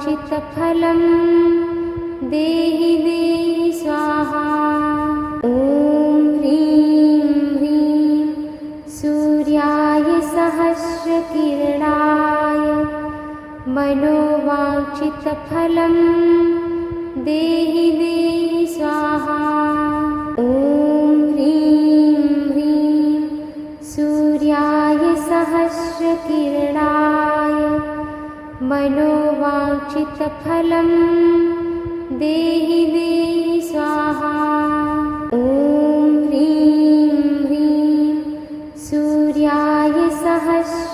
मनोवाञ्छितफलं देहि देहि स्वाहा। ॐ ह्रीं ह्रीं सूर्याय सहस्रकिरणाय मनोवाञ्छितफलं देहि देहि स्वाहा। ॐ ह्रीं ह्रीं सूर्याय सहस्रकिरणाय मनोवाञ्छितफलं देहि देहि स्वाहा। ॐ ह्रीं ह्रीं सूर्याय सहस्रकिरणाय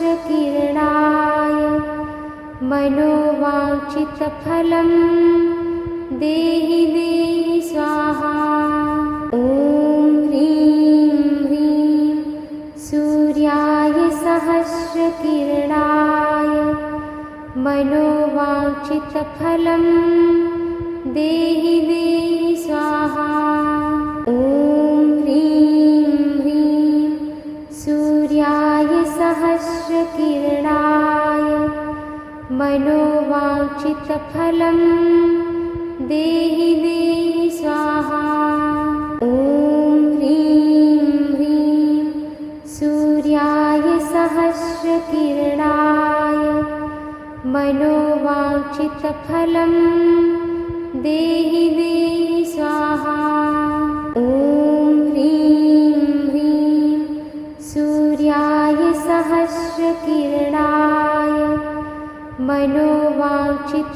मनोवाञ्छितफलं देहि देहि स्वाहा। ॐ ह्रीं ह्रीं सूर्याय सहस्रकिरणाय मनोवाञ्छितफलं देहि देहि स्वाहा। ॐ ह्रीं ह्रीं सूर्याय सहस्रकिरणाय मनोवाञ्छितफलं देहि देहि स्वाहा। ॐ ह्रीं ह्रीं सूर्याय सहस्रकिरणाय मनोवाञ्छितफलं देहि देहि स्वाहा। ॐ ह्रीं ह्रीं सूर्याय सहस्रकिरणाय मनोवाञ्छितफलं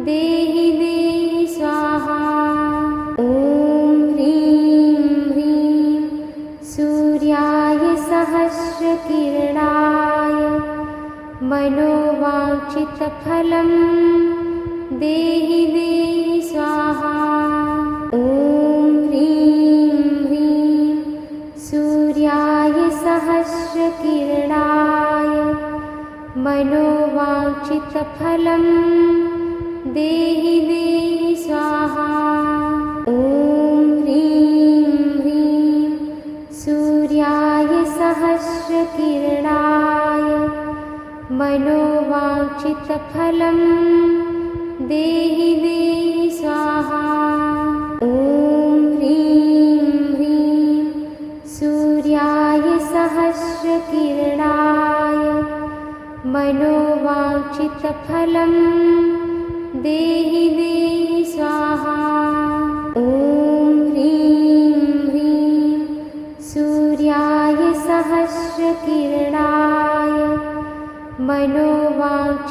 देहि देहि स्वाहा। ॐ ह्रीं ह्रीं सूर्याय सहस्रकिरणाय मनोवाञ्छितफलं देहि देहि स्वाहा। ॐ ह्रीं ह्रीं सूर्याय सहस्रकिरणाय मनोवाञ्छितफलं देहि देहि स्वाहा। ॐ ह्रीं ह्रीं सूर्याय सहस्रकिरणाय मनोवाञ्छितफलं देहि देहि स्वाहा। ॐ ह्रीं ह्रीं सूर्याय सहस्रकिरणाय मनोवाञ्छितफलं देहि देहि स्वाहा। ॐ ह्रीं ह्रीं सूर्याय सहस्रकिरणाय मनोवाञ्छितफलं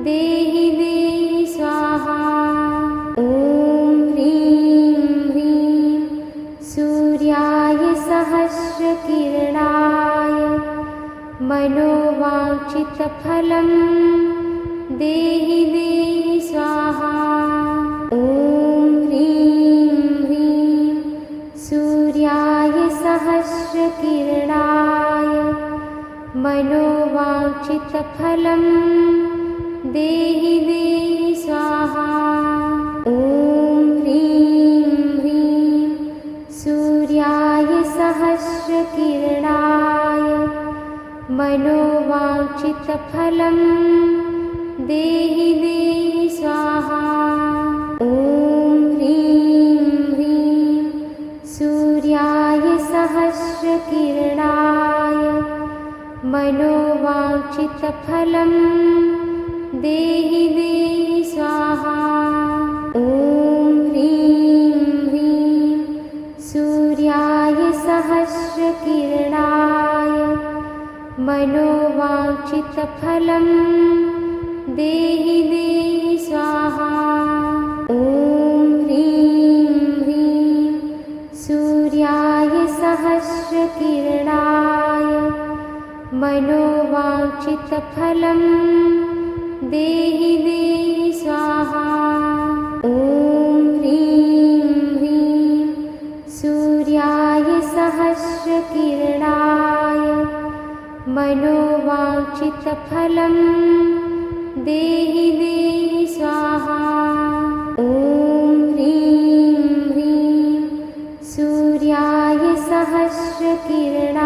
देहि देहि स्वाहा। ॐ ह्रीं ह्रीं सूर्याय सहस्रकिरणाय मनोवाञ्छितफलं देहि देहि स्वाहा। ॐ ह्रीं ह्रीं सूर्याय सहस्रकिरणाय मनोवाञ्छितफलं देहि देहि स्वाहा। ॐ ह्रीं ह्रीं सूर्याय सहस्रकिरणाय मनोवाञ्छितफलं देहि देहि स्वाहा। ॐ ह्रीं ह्रीं सूर्याय सहस्रकिरणाय मनोवाञ्छितफलं देहि देहि स्वाहा। ॐ ह्रीं ह्रीं सूर्याय सहस्रकिरणाय मनोवाञ्छितफलं देहि देहि स्वाहा। ॐ ह्रीं ह्रीं सूर्याय सहस्रकिरणाय मनोवाञ्छितफलं देहि देहि स्वाहा। ॐ ह्रीं ह्रीं सूर्याय सहस्रकिरणाय मनोवाञ्छितफलं देहि देहि स्वाहा। ॐ ह्रीं ह्रीं सूर्याय सहस्रकिरणाय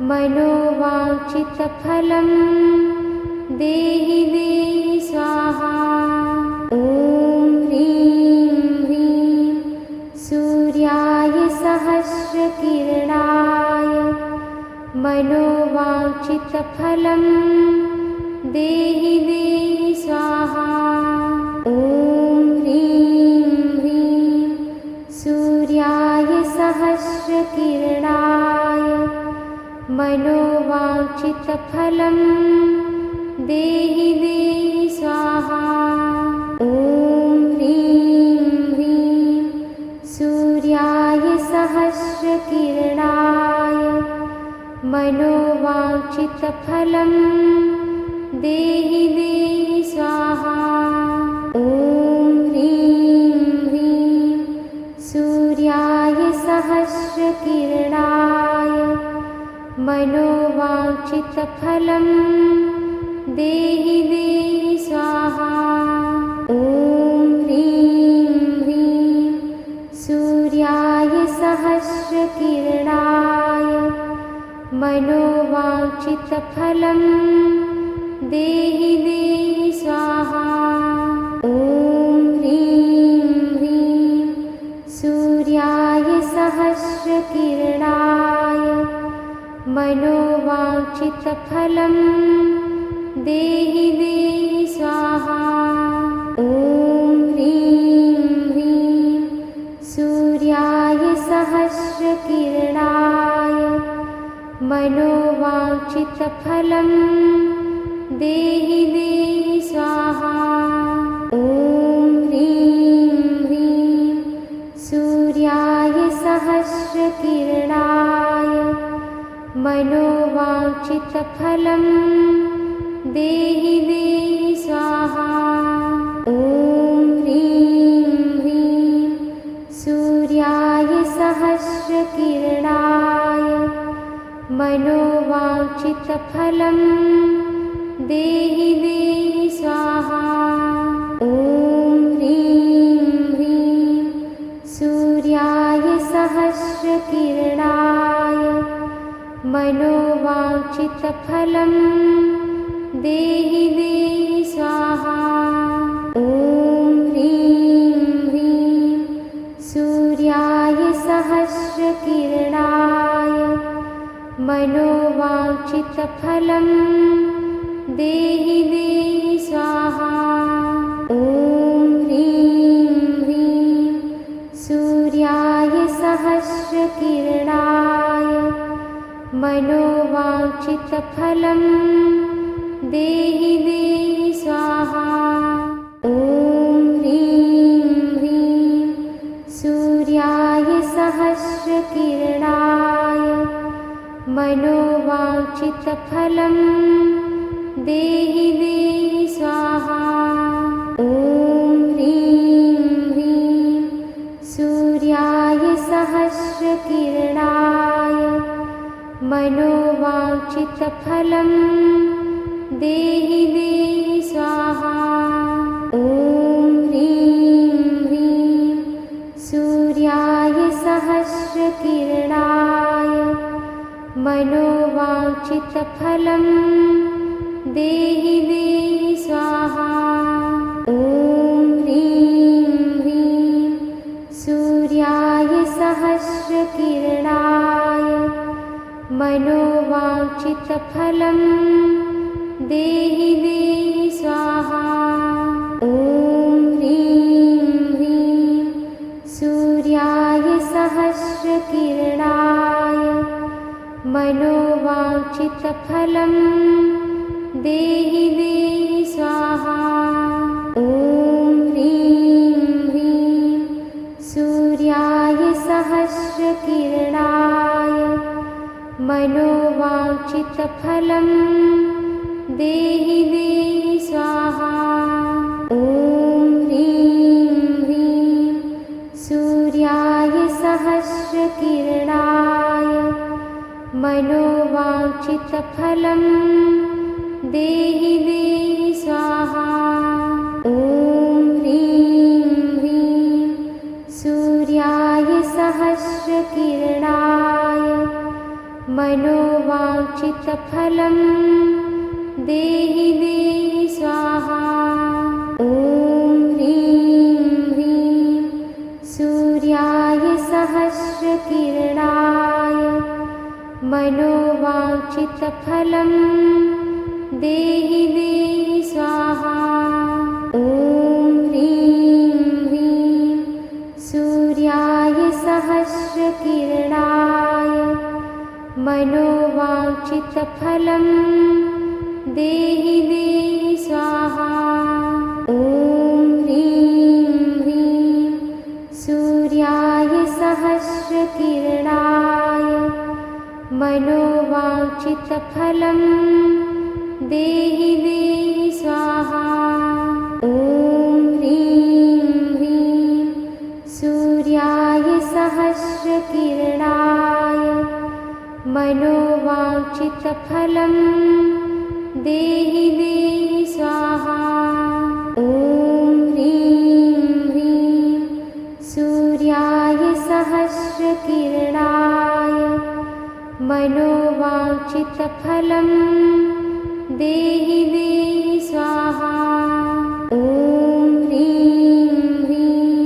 मनोवाञ्छितफलं वाञ्छितफलं देहि देहि स्वाहा। ॐ ह्रीं ह्रीं सूर्याय सहस्रकिरणाय मनोवाञ्छितफलं देहि देहि स्वाहा। ॐ ह्रीं ह्रीं सूर्याय सहस्रकिरणाय मनोवाञ्छितफलं देहि देहि स्वाहा। ॐ ह्रीं ह्रीं सूर्याय सहस्रकिरणाय मनोवाञ्छितफलं देहि देहि स्वाहा। ॐ ह्रीं ह्रीं सूर्याय सहस्रकिरणाय मनोवाञ्छितफलं देहि देहि स्वाहा। ॐ ह्रीं ह्रीं सूर्याय सहस्रकिरणाय मनोवाञ्छितफलं देहि देहि स्वाहा। ॐ ह्रीं ह्रीं सूर्याय सहस्रकिरणाय मनोवाञ्छितफलं देहि देहि स्वाहा। ॐ ह्रीं ह्रीं सूर्याय सहस्रकिरणाय मनोवाञ्छितफलं देहि देहि स्वाहा। ॐ ह्रीं ह्रीं सूर्याय सहस्रकिरणाय मनोवाञ्छितफलं देहि देहि स्वाहा। ॐ ह्रीं ह्रीं सूर्याय सहस्रकिरणाय मनोवाञ्छितफलं देहि देहि स्वाहा। ॐ ह्रीं ह्रीं सूर्याय सहस्रकिरणाय मनोवाञ्छितफलं देहि देहि स्वाहा। ॐ ह्रीं ह्रीं सूर्याय सहस्रकिरणाय मनोवाञ्छितफलं देहि देहि स्वाहा। ॐ ह्रीं ह्रीं सूर्याय सहस्रकिरणाय मनोवाञ्छितफलं देहि देहि स्वाहा। ॐ ह्रीं ह्रीं सूर्याय सहस्रकिरणाय मनोवाञ्छितफलं देहि देहि स्वाहा। ॐ ह्रीं ह्रीं सूर्याय सहस्रकिरणाय मनोवाञ्छितफलं देहि देहि स्वाहा। ॐ ह्रीं ह्रीं सूर्याय सहस्रकिरणाय मनोवाञ्छितफलं देहि देहि स्वाहा। ॐ ह्रीं ह्रीं सूर्याय सहस्रकिरणाय मनोवाञ्छितफलं देहि देहि स्वाहा। ॐ ह्रीं ह्रीं सूर्याय सहस्रकिरणाय मनोवाञ्छितफलं देहि देहि स्वाहा। ॐ ह्रीं ह्रीं सूर्याय सहस्रकिरणाय मनोवाञ्छितफलं देहि देहि स्वाहा। ॐ ह्रीं ह्रीं सूर्याय सहस्रकिरणाय मनोवाञ्छितफलं देहि देहि स्वाहा। ॐ ह्रीं ह्रीं सूर्याय सहस्रकिरणाय मनोवाञ्छितफलं देहि देहि स्वाहा। ॐ ह्रीं ह्रीं सूर्याय सहस्रकिरणाय मनोवाञ्छितफलं देहि देहि स्वाहा। ॐ ह्रीं ह्रीं सूर्याय सहस्रकिरणाय मनोवाञ्छितफलं देहि देहि स्वाहा। ॐ ह्रीं ह्रीं सूर्याय सहस्रकिरणाय मनोवाञ्छितफलं देहि देहि स्वाहा। ॐ ह्रीं ह्रीं सूर्याय सहस्रकिरणाय मनोवाञ्छितफलं देहि देहि स्वाहा। ॐ ह्रीं ह्रीं सूर्याय सहस्रकिरणाय मनोवाञ्छितफलं देहि देहि स्वाहा। ॐ ह्रीं ह्रीं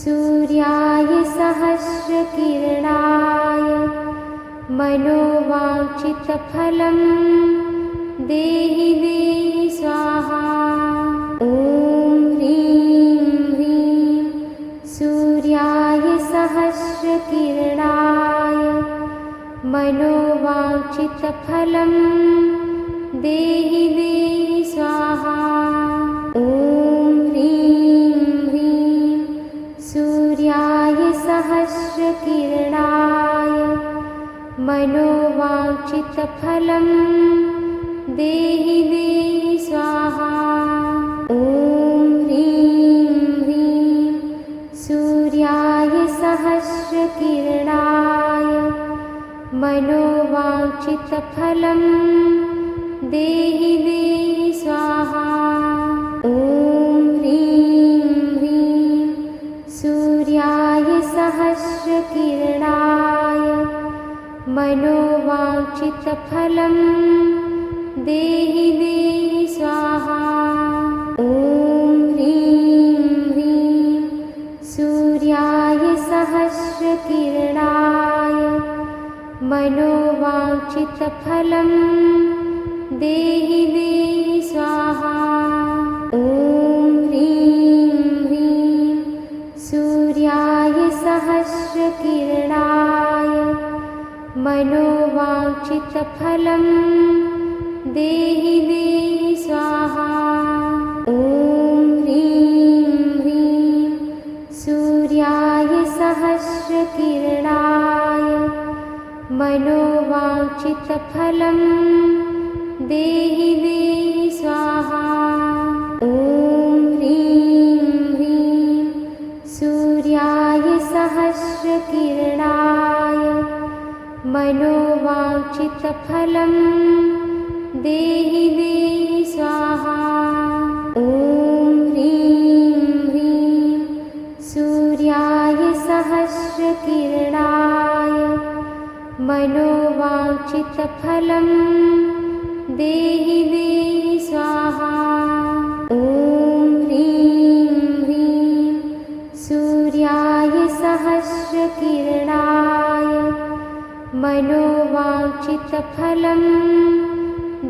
सूर्याय सहस्रकिरणाय मनोवाञ्छितफलं देहि देहि स्वाहा। ॐ ह्रीं ह्रीं सूर्याय सहस्रकिरणाय मनोवाञ्छितफलं देहि देहि स्वाहा। ॐ ह्रीं ह्रीं सूर्याय सहस्रकिरणाय मनोवाञ्छितफलं देहि देहि स्वाहा। ॐ ह्रीं ह्रीं सूर्याय सहस्रकिरणाय मनोवाञ्छितफलं देहि देहि स्वाहा। ॐ ह्रीं ह्रीं सूर्याय सहस्रकिरणाय मनोवाञ्छितफलं देहि देहि स्वाहा। ॐ ह्रीं ह्रीं सूर्याय सहस्रकिरणाय मनोवाञ्छितफलं देहि देहि स्वाहा। ॐ ह्रीं ह्रीं सूर्याय सहस्रकिरणाय मनोवाञ्छितफलं देहि देहि स्वाहा। ॐ ह्रीं ह्रीं सूर्याय सहस्रकिरणाय मनोवाञ्छितफलं देहि देहि स्वाहा। ॐ ह्रीं ह्रीं सूर्याय सहस्रकिरणाय मनोवाञ्छितफलं देहि देहि स्वाहा। ॐ ह्रीं ह्रीं सूर्याय सहस्रकिरणाय मनोवाञ्छितफलं देहि देहि स्वाहा। ॐ ह्रीं ह्रीं सूर्याय सहस्रकिरणाय मनोवाञ्छितफलं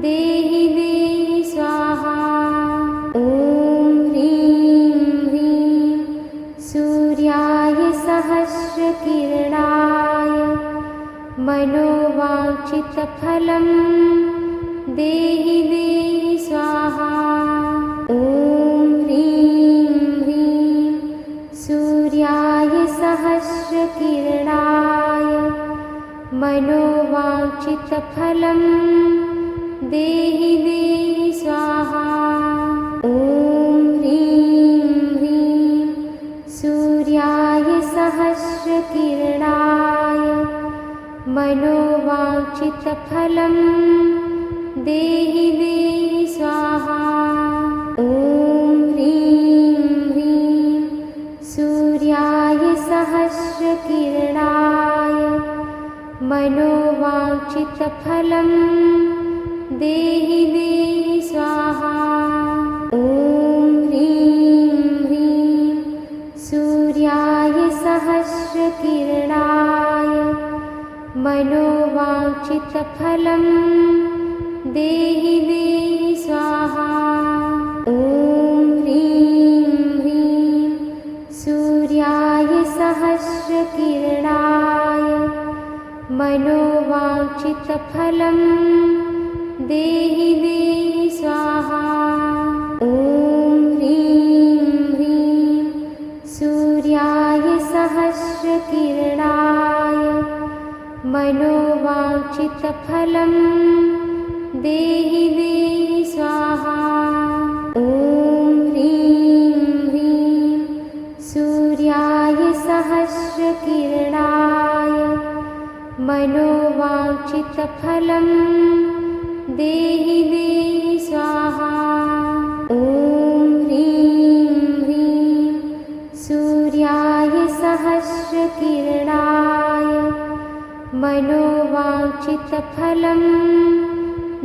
देहि देहि स्वाहा। ॐ ह्रीं ह्रीं सूर्याय सहस्रकिरणाय मनोवाञ्छितफलं देहि देहि स्वाहा। ॐ ह्रीं ह्रीं सूर्याय सहस्रकिरणाय मनोवाञ्छितफलं देहि देहि स्वाहा। ॐ ह्रीं ह्रीं सूर्याय सहस्रकिरणाय मनोवाञ्छितफलं देहि देहि स्वाहा। ॐ ह्रीं ह्रीं सूर्याय सहस्रकिरणाय मनोवाञ्छितफलं देहि देहि स्वाहा। ॐ ह्रीं ह्रीं सूर्याय सहस्रकिरणाय मनोवाञ्छितफलं देहि देहि स्वाहा। ॐ ह्रीं ह्रीं सूर्याय सहस्रकिरणाय मनोवाञ्छितफलं देहि देहि स्वाहा। ॐ ह्रीं ह्रीं सूर्याय सहस्रकिरणाय मनोवाञ्छितफलं देहि देहि स्वाहा। ॐ ह्रीं ह्रीं सूर्याय सहस्रकिरणाय मनोवाञ्छितफलं देहि देहि स्वाहा। ॐ ह्रीं ह्रीं सूर्याय सहस्रकिरणाय मनोवाञ्छितफलं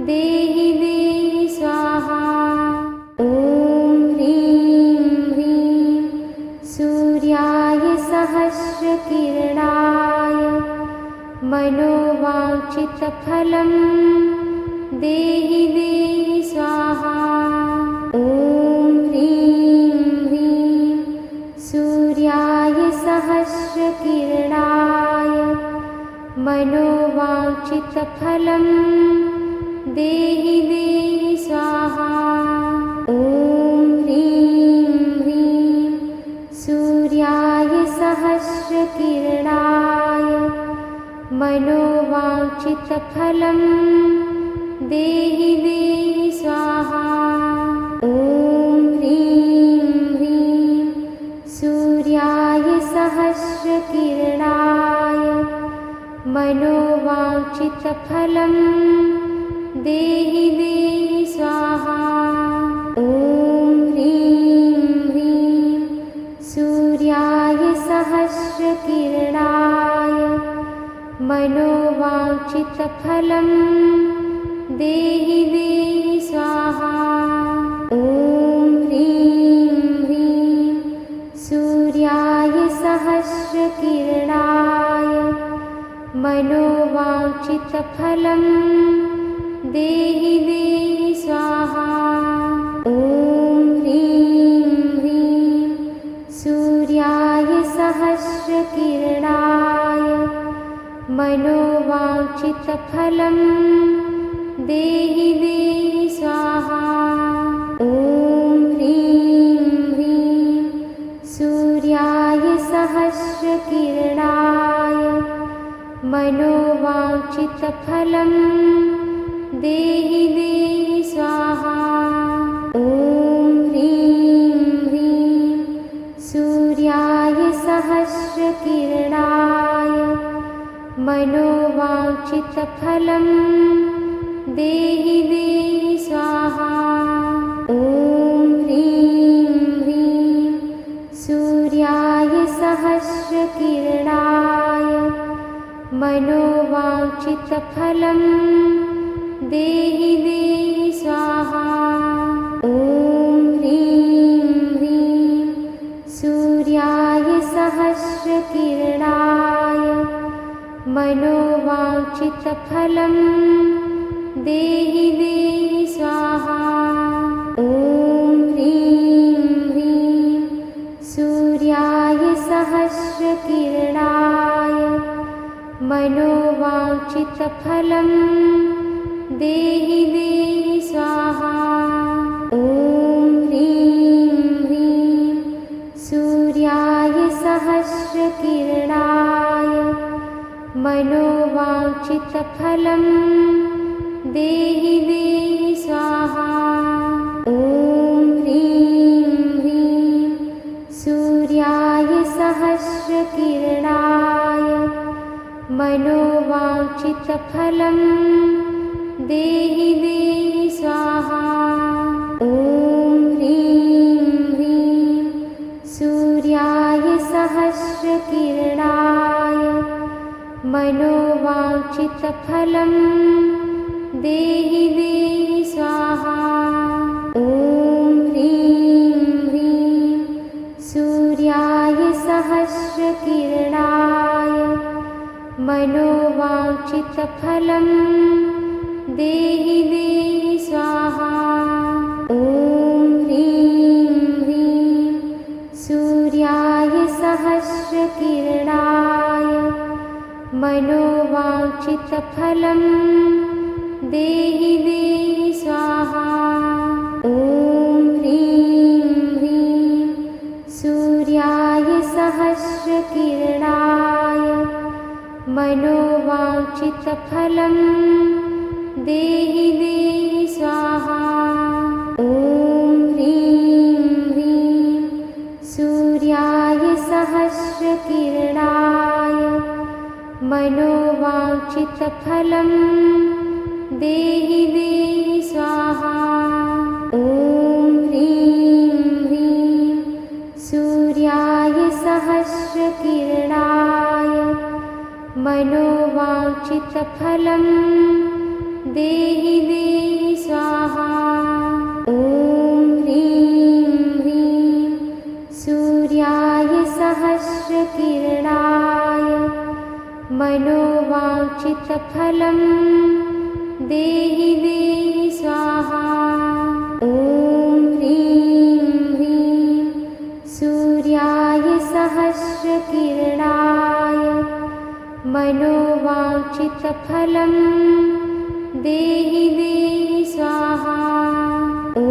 देहि देहि स्वाहा। ॐ ह्रीं ह्रीं सूर्याय सहस्रकिरणाय मनोवाञ्छितफलं देहि देहि स्वाहा। ॐ ह्रीं ह्रीं सूर्याय सहस्रकिरणाय मनोवाञ्छितफलं देहि देहि स्वाहा। ॐ ह्रीं ह्रीं सूर्याय सहस्रकिरणाय मनोवाञ्छितफलं देहि देहि स्वाहा। ॐ ह्रीं ह्रीं सूर्याय सहस्रकिरणाय मनोवाञ्छितफलं देहि देहि स्वाहा। ॐ ह्रीं ह्रीं सूर्याय सहस्रकिरणाय मनोवाञ्छितफलं देहि देहि स्वाहा। ॐ ह्रीं ह्रीं सूर्याय सहस्रकिरणाय मनोवाञ्छितफलं देहि देहि स्वाहा। ॐ ह्रीं ह्रीं सूर्याय सहस्रकिरणाय मनोवाञ्छितफलं देहि देहि स्वाहा। ॐ ह्रीं ह्रीं सूर्याय सहस्रकिरणाय मनोवाञ्छितफलं देहि देहि स्वाहा। ॐ ह्रीं ह्रीं सूर्याय सहस्रकिरणाय मनोवाञ्छितफलं देहि देहि स्वाहा। ॐ ह्रीं ह्रीं सूर्याय सहस्रकिरणाय मनोवाञ्छितफलं देहि देहि स्वाहा। ॐ ह्रीं ह्रीं सूर्याय सहस्रकिरणाय मनोवाञ्छितफलं देहि देहि स्वाहा। ॐ ह्रीं ह्रीं सूर्याय सहस्रकिरणाय मनोवाञ्छितफलं देहि देहि स्वाहा। ॐ ह्रीं ह्रीं सूर्याय सहस्रकिरणाय मनोवाञ्छितफलं देहि देहि स्वाहा। ॐ ह्रीं ह्रीं सूर्याय सहस्रकिरणाय मनोवाञ्छितफलं देहि देहि स्वाहा। ॐ ह्रीं ह्रीं सूर्याय सहस्रकिरणाय मनोवाञ्छितफलं देहि देहि स्वाहा। ॐ ह्रीं ह्रीं सूर्याय सहस्रकिरणाय मनोवाञ्छितफलं देहि देहि स्वाहा। ॐ ह्रीं ह्रीं सूर्याय सहस्रकिरणाय मनोवाञ्छितफलं देहि देहि स्वाहा। ॐ ह्रीं ह्रीं सूर्याय सहस्रकिरणाय मनोवाञ्छितफलं देहि देहि स्वाहा। ॐ ह्रीं ह्रीं सूर्याय सहस्रकिरणाय मनोवाञ्छितफलं देहि देहि स्वाहा। ॐ ह्रीं ह्रीं सूर्याय सहस्रकिरणाय मनोवाञ्छितफलं देहि देहि स्वाहा। ॐ ह्रीं ह्रीं सूर्याय सहस्रकिरणाय मनोवाञ्छितफलं देहि देहि स्वाहा। ॐ ह्रीं ह्रीं सूर्याय सहस्रकिरणाय मनोवाञ्छितफलं देहि देहि स्वाहा। ॐ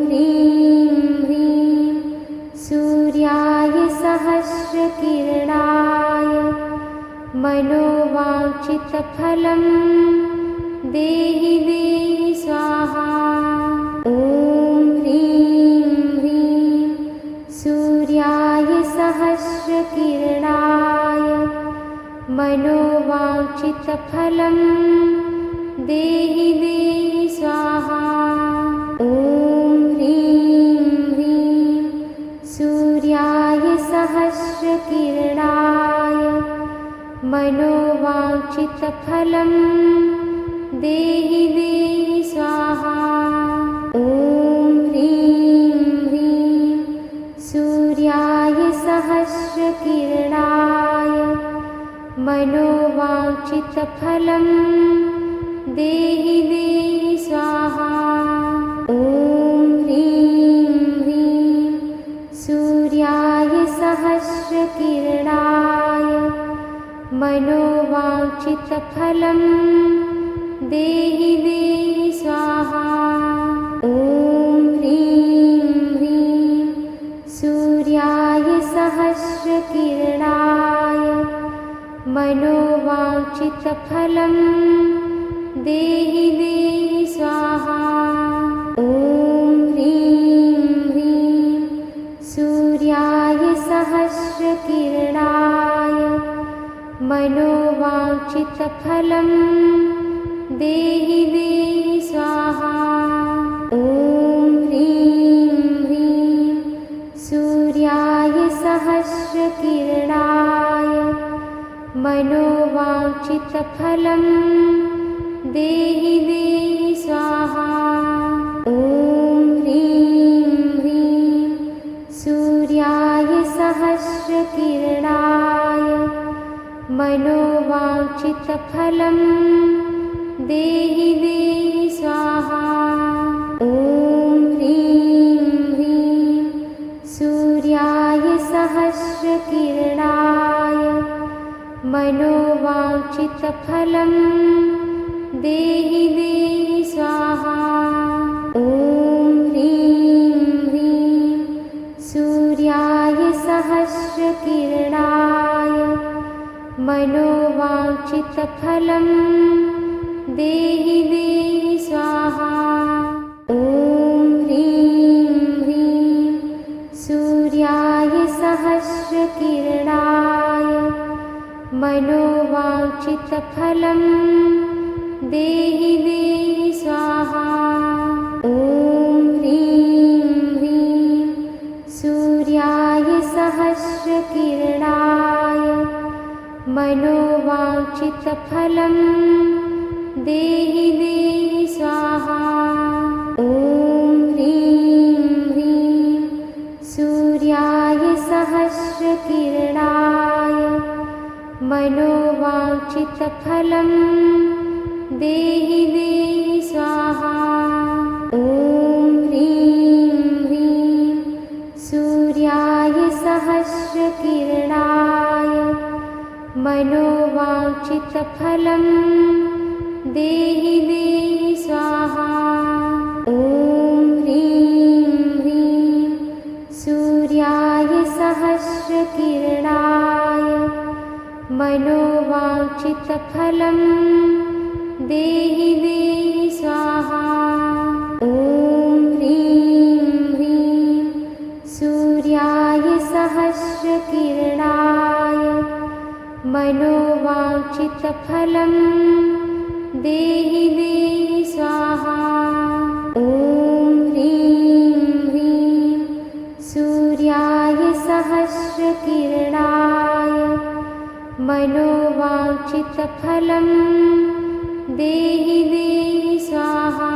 ह्रीं ह्रीं सूर्याय सहस्रकिरणाय मनोवाञ्छितफलं देहि देहि स्वाहा। ॐ ह्रीं ह्रीं सूर्याय सहस्रकिरणाय मनोवाञ्छितफलं देहि देहि स्वाहा। ॐ ह्रीं ह्रीं सूर्याय सहस्रकिरणाय मनोवाञ्छितफलं देहि देहि स्वाहा। ॐ ह्रीं ह्रीं सूर्याय सहस्रकिरणाय मनोवाञ्छितफलं देहि देहि स्वाहा। ॐ ह्रीं ह्रीं सूर्याय सहस्रकिरणाय मनोवाञ्छितफलं देहि देहि स्वाहा। ॐ ह्रीं ह्रीं सूर्याय सहस्रकिरणाय मनोवाञ्छितफलं देहि देहि स्वाहा। ॐ ह्रीं ह्रीं सूर्याय सहस्रकिरणाय मनोवाञ्छितफलं देहि देहि स्वाहा। ॐ ह्रीं ह्रीं सूर्याय सहस्रकिरणाय मनोवाञ्छितफलं देहि देहि स्वाहा। ॐ ह्रीं ह्रीं सूर्याय सहस्रकिरणाय मनोवाञ्छितफलं देहि देहि स्वाहा। ॐ ह्रीं ह्रीं सूर्याय सहस्रकिरणाय मनोवाञ्छितफलं देहि देहि स्वाहा। ॐ ह्रीं ह्रीं सूर्याय सहस्रकिरणाय मनोवाञ्छितफलं देहि देहि स्वाहा। ॐ ह्रीं ह्रीं सूर्याय सहस्रकिरणाय मनोवाञ्छितफलं देहि देहि स्वाहा। ॐ ह्रीं ह्रीं सूर्याय सहस्रकिरणाय मनोवाञ्छितफलं देहि देहि स्वाहा। ॐ ह्रीं ह्रीं सूर्याय सहस्रकिरणाय मनोवाञ्छितफलं देहि देहि स्वाहा। ॐ ह्रीं ह्रीं सूर्याय सहस्रकिरणाय मनोवाञ्छितफलं देहि देहि स्वाहा। ॐ ह्रीं ह्रीं सूर्याय सहस्रकिरणाय मनोवाञ्छितफलं देहि देहि स्वाहा। ॐ ह्रीं ह्रीं सूर्याय सहस्रकिरणाय मनोवाञ्छितफलं देहि देहि स्वाहा। ॐ ह्रीं ह्रीं सूर्याय सहस्रकिरणाय मनोवाञ्छितफलं देहि देहि स्वाहा।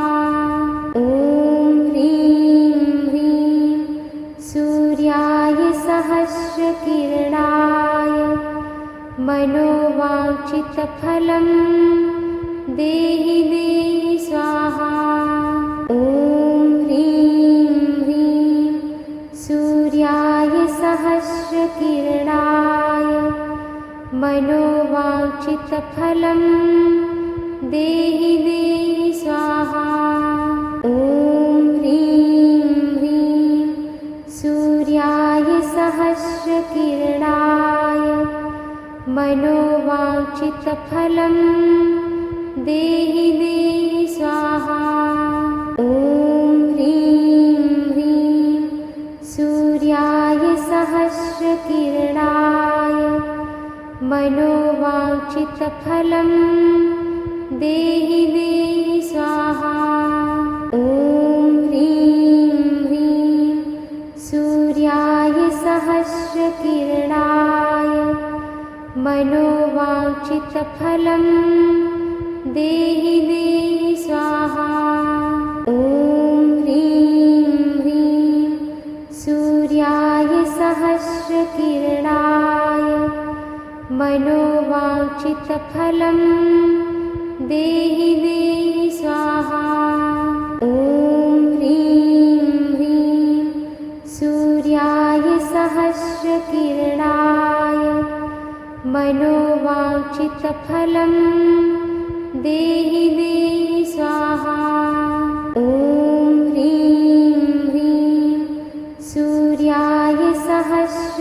ॐ ह्रीं ह्रीं सूर्याय सहस्रकिरणाय मनोवाञ्छितफलं देहि देहि स्वाहा। ॐ ह्रीं ह्रीं सूर्याय सहस्रकिरणाय मनोवाञ्छितफलं देहि देहि स्वाहा। ॐ ह्रीं ह्रीं सूर्याय सहस्रकिरणाय मनोवाञ्छितफलं देहि देहि स्वाहा। ॐ ह्रीं ह्रीं सूर्याय सहस्रकिरणाय मनोवाञ्छितफलं देहि देहि स्वाहा। ॐ ह्रीं ह्रीं सूर्याय सहस्रकिरणाय मनोवाञ्छितफलं देहि देहि स्वाहा। ॐ ह्रीं ह्रीं सूर्याय सहस्रकिरणाय मनोवाञ्छितफलं देहि देहि स्वाहा। ॐ ह्रीं ह्रीं सूर्याय सहस्रकिरणाय मनोवाञ्छितफलं देहि देहि स्वाहा। ॐ ह्रीं ह्रीं सूर्याय सहस्रकिरणाय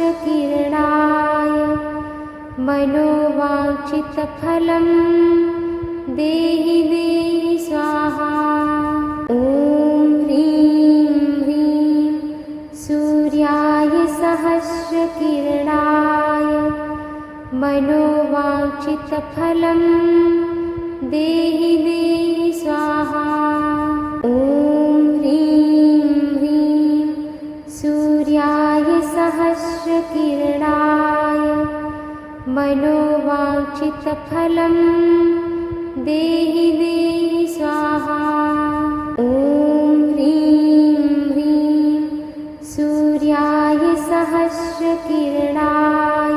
मनोवाञ्छितफलं देहि देहि स्वाहा। ॐ ह्रीं ह्रीं सूर्याय सहस्रकिरणाय मनोवाञ्छितफलं देहि देहि स्वाहा। ॐ ह्रीं ह्रीं सूर्याय सहस्रकिरणाय मनोवाञ्छितफलं देहि देहि स्वाहा। ॐ ह्रीं ह्रीं सूर्याय सहस्रकिरणाय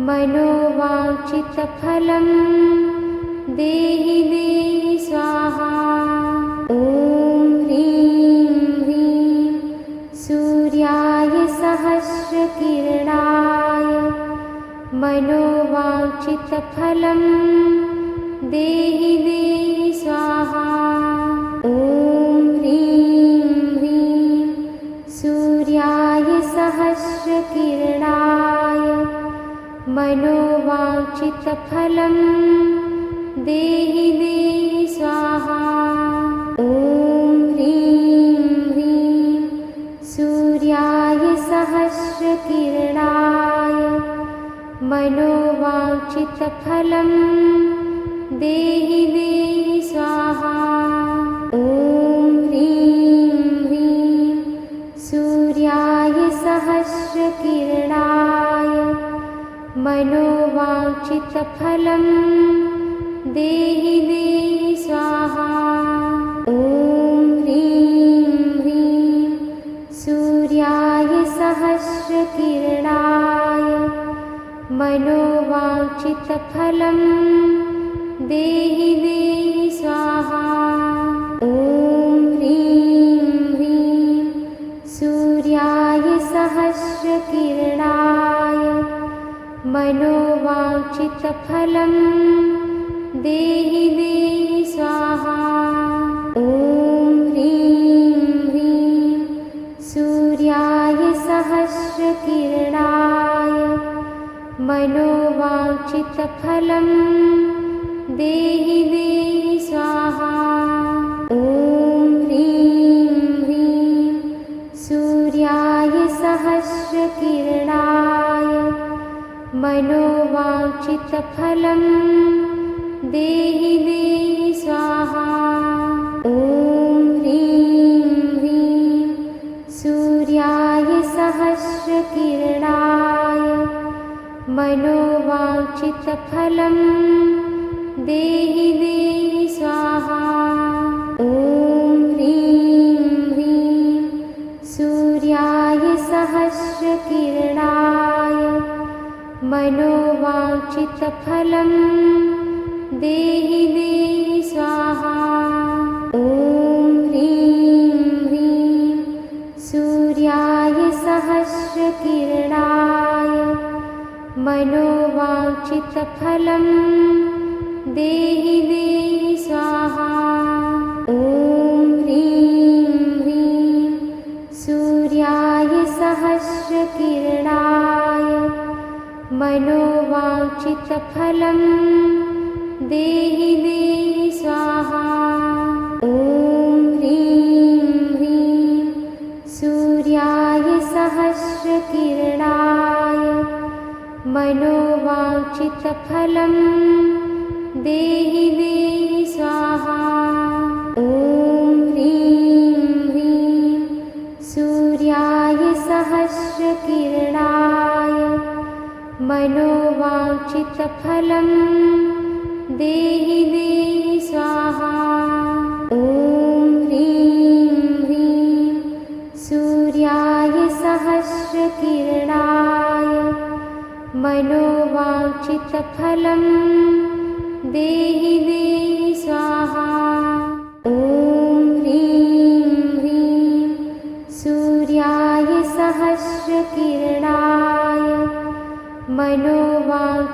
मनोवाञ्छितफलं देहि देहि स्वाहा। ॐ ह्रीं ह्रीं सूर्याय सहस्रकिरणाय मनोवाञ्छितफलं देहि देहि स्वाहा। ॐ ह्रीं ह्रीं सूर्याय सहस्रकिरणाय मनोवाञ्छितफलं देहि देहि स्वाहा। ॐ ह्रीं ह्रीं सूर्याय सहस्रकिरणाय मनोवाञ्छितफलं देहि देहि स्वाहा। ॐ ह्रीं ह्रीं सूर्याय सहस्रकिरणाय मनोवाञ्छितफलं मनोवाञ्छितफलं देहि देहि स्वाहा। ॐ ह्रीं ह्रीं सूर्याय सहस्रकिरणाय मनोवाञ्छितफलं देहि देहि स्वाहा। ॐ ह्रीं ह्रीं सूर्याय सहस्रकिरणाय मनोवाञ्छितफलं देहि देहि स्वाहा। ॐ ह्रीं ह्रीं सूर्याय सहस्रकिरणाय मनोवाञ्छितफलं देहि देहि स्वाहा। ॐ ह्रीं ह्रीं सूर्याय सहस्रकिरणाय मनोवाञ्छितफलं देहि देहि स्वाहा। ॐ ह्रीं ह्रीं सूर्याय सहस्रकिरणाय मनोवाञ्छितफलं देहि देहि स्वाहा। ॐ ह्रीं ह्रीं सूर्याय सहस्रकिरणाय मनोवाञ्छितफलं देहि देहि स्वाहा। ॐ ह्रीं ह्रीं सूर्याय सहस्रकिरणाय मनोवाञ्छितफलं देहि देहि स्वाहा। ॐ ह्रीं ह्रीं सूर्याय सहस्रकिरणाय मनोवाञ्छितफलं देहि देहि स्वाहा। ॐ ह्रीं ह्रीं सूर्याय सहस्रकिरणाय मनोवाञ्छितफलं देहि देहि स्वाहा। ॐ ह्रीं ह्रीं सूर्याय सहस्रकिरणाय मनोवाञ्छितफलं देहि देहि स्वाहा। ॐ ह्रीं ह्रीं सूर्याय सहस्रकिरणाय मनोवाञ्छितफलं देहि देहि स्वाहा। ॐ ह्रीं ह्रीं सूर्याय सहस्रकिरणाय मनोवाञ्छितफलं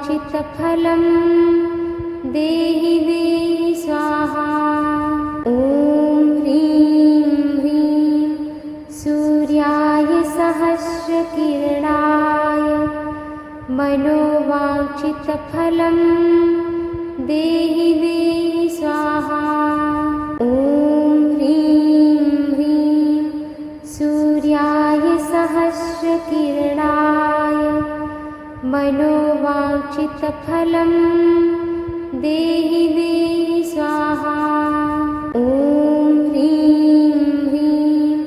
देहि देहि स्वाहा। ॐ ह्रीं ह्रीं सूर्याय सहस्रकिरणाय मनोवाञ्छितफलं देहि देहि स्वाहा। ॐ ह्रीं ह्रीं सूर्याय सहस्रकिरणाय मनोवाञ्छितफलं देहि देहि स्वाहा। ॐ ह्रीं ह्रीं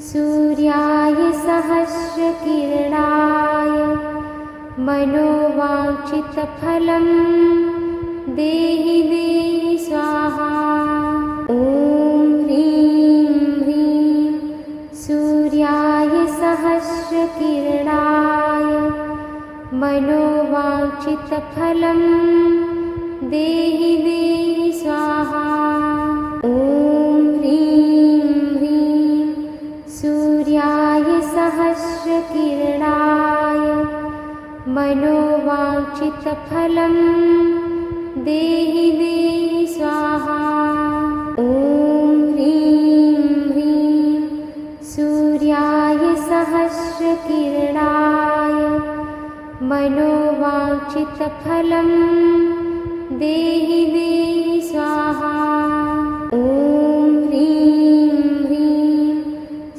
सूर्याय सहस्रकिरणाय मनोवाञ्छितफलं देहि देहि स्वाहा। ॐ ह्रीं ह्रीं सूर्याय सहस्रकिरणाय मनोवाञ्छितफलं देहि देहि स्वाहा। ॐ ह्रीं ह्रीं सूर्याय सहस्रकिरणाय मनोवाञ्छितफलं देहि देहि स्वाहा। ॐ ह्रीं ह्रीं सूर्याय सहस्रकिरणाय मनोवाञ्छितफलं देहि देहि स्वाहा। ॐ ह्रीं ह्रीं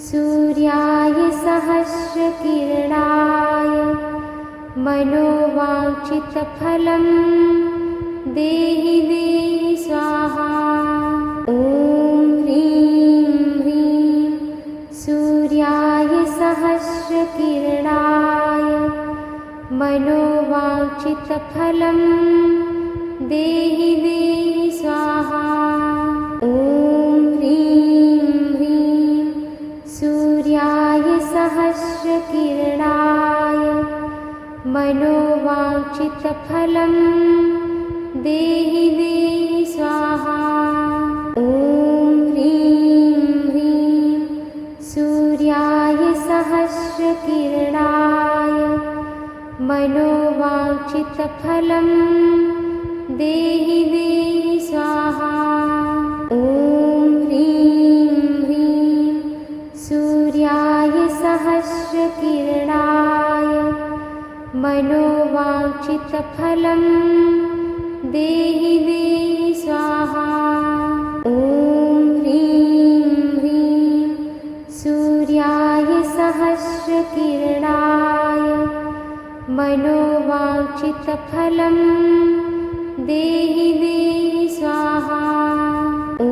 सूर्याय सहस्रकिरणाय मनोवाञ्छितफलं देहि देहि स्वाहा। ॐ ह्रीं ह्रीं सूर्याय सहस्रकिरणाय मनोवाञ्छितफलं देहि देहि स्वाहा। ॐ ह्रीं ह्रीं सूर्याय सहस्रकिरणाय मनोवाञ्छितफलं देहि देहि स्वाहा। ॐ ह्रीं ह्रीं सूर्याय सहस्रकिरणाय मनोवाञ्छितफलं देहि देहि स्वाहा। ॐ ह्रीं ह्रीं सूर्याय सहस्रकिरणाय मनोवाञ्छितफलं देहि देहि स्वाहा। ॐ ह्रीं ह्रीं सूर्याय सहस्रकिरणाय मनोवाञ्छितफलं देहि देहि स्वाहा। ॐ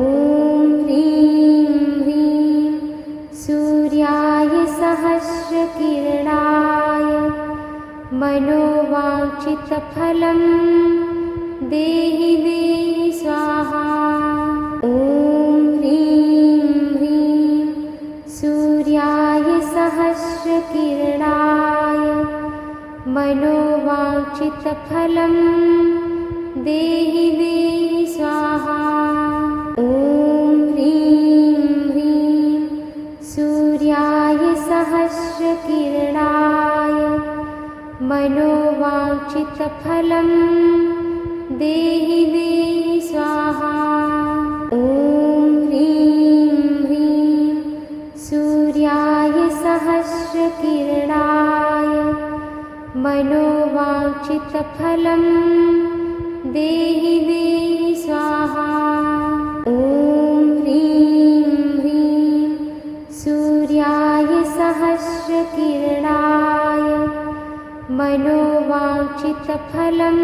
ह्रीं ह्रीं सूर्याय सहस्रकिरणाय मनोवाञ्छितफलं देहि देहि स्वाहा। ॐ ह्रीं ह्रीं सूर्याय सहस्रकिरणाय मनोवाञ्छितफलं देहि देहि स्वाहा। ॐ ह्रीं ह्रीं सूर्याय सहस्रकिरणाय मनोवाञ्छितफलं देहि देहि स्वाहा। ॐ ह्रीं ह्रीं सूर्याय सहस्रकिरणाय मनोवाञ्छितफलं देहि देहि स्वाहा। ॐ ह्रीं ह्रीं सूर्याय सहस्रकिरणाय मनोवाञ्छितफलं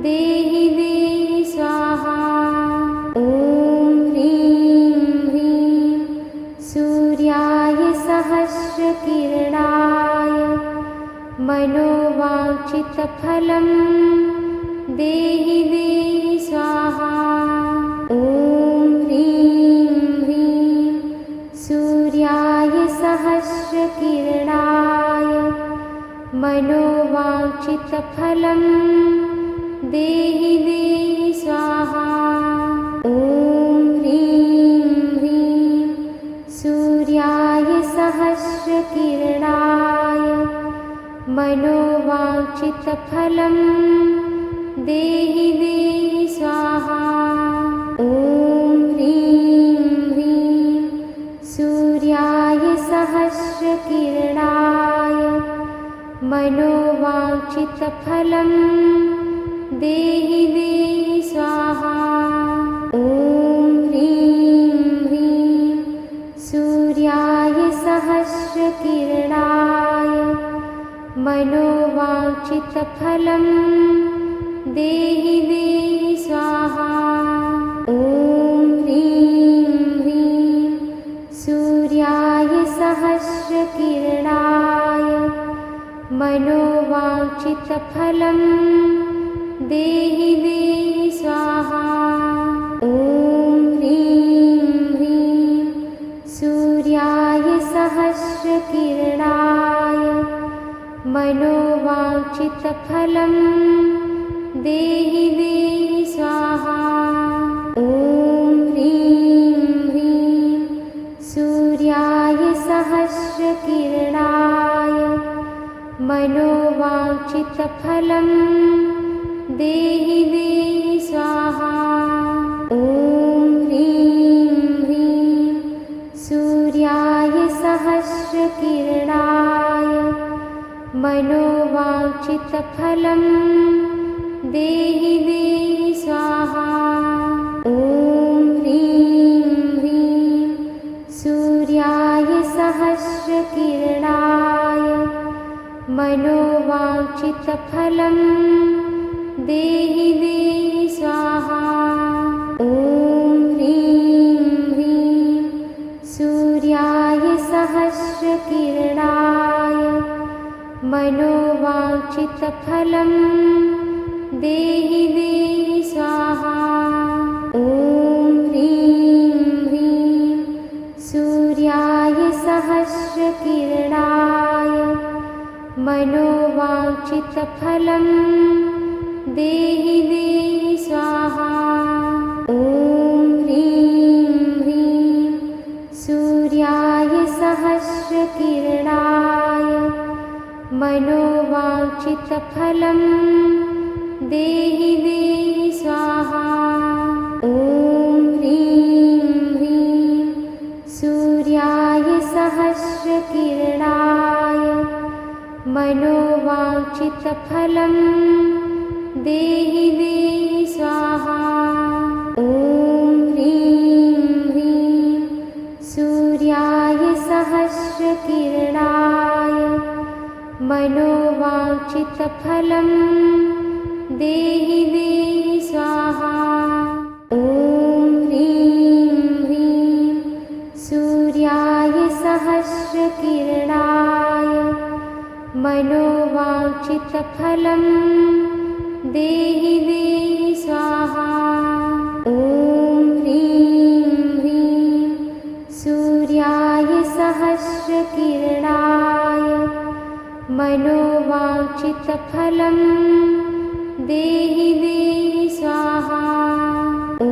देहि देहि स्वाहा। ॐ ह्रीं ह्रीं सूर्याय सहस्रकिरणाय मनोवाञ्छितफलं देहि देहि स्वाहा। ॐ ह्रीं ह्रीं सूर्याय सहस्रकिरणाय मनोवाञ्छितफलं देहि देहि स्वाहा। ॐ ह्रीं ह्रीं सूर्याय सहस्रकिरणाय मनोवाञ्छितफलं देहि देहि स्वाहा। ॐ ह्रीं ह्रीं सूर्याय सहस्रकिरणाय मनोवाञ्छितफलं देहि देहि स्वाहा। ॐ ह्रीं ह्रीं सूर्याय सहस्रकिरणाय मनोवाञ्छितफलं देहि देहि स्वाहा। ॐ ह्रीं ह्रीं सूर्याय सहस्रकिरणाय मनोवाञ्छितफलं देहि देहि स्वाहा। ॐ ह्रीं ह्रीं सूर्याय सहस्रकिरणाय मनोवाञ्छितफलं देहि देहि स्वाहा। ॐ ह्रीं ह्रीं सूर्याय सहस्रकिरणाय मनोवाञ्छितफलं देहि देहि स्वाहा। ॐ ह्रीं ह्रीं सूर्याय सहस्रकिरणाय मनोवाञ्छितफलं देहि देहि स्वाहा। ॐ ह्रीं ह्रीं सूर्याय सहस्रकिरणाय मनोवाञ्छितफलं देहि देहि स्वाहा। ॐ ह्रीं ह्रीं सूर्याय सहस्रकिरणाय मनोवाञ्छितफलं मनोवाञ्छितफलं देहि देहि स्वाहा। ॐ ह्रीं ह्रीं सूर्याय सहस्रकिरणाय मनोवाञ्छितफलं देहि देहि स्वाहा। ॐ ह्रीं ह्रीं सूर्याय सहस्रकिरणाय मनोवाञ्छितफलं देहि देहि स्वाहा। ॐ ह्रीं ह्रीं सूर्याय सहस्रकिरणाय मनोवाञ्छितफलं देहि देहि स्वाहा। ॐ ह्रीं ह्रीं सूर्याय सहस्रकिरणाय मनोवाञ्छितफलं देहि देहि स्वाहा। ॐ ह्रीं ह्रीं सूर्याय सहस्रकिरणाय मनोवाञ्छितफलं देहि देहि स्वाहा। ॐ ह्रीं ह्रीं सूर्याय सहस्रकिरणाय मनोवाञ्छितफलं देहि देहि स्वाहा। ॐ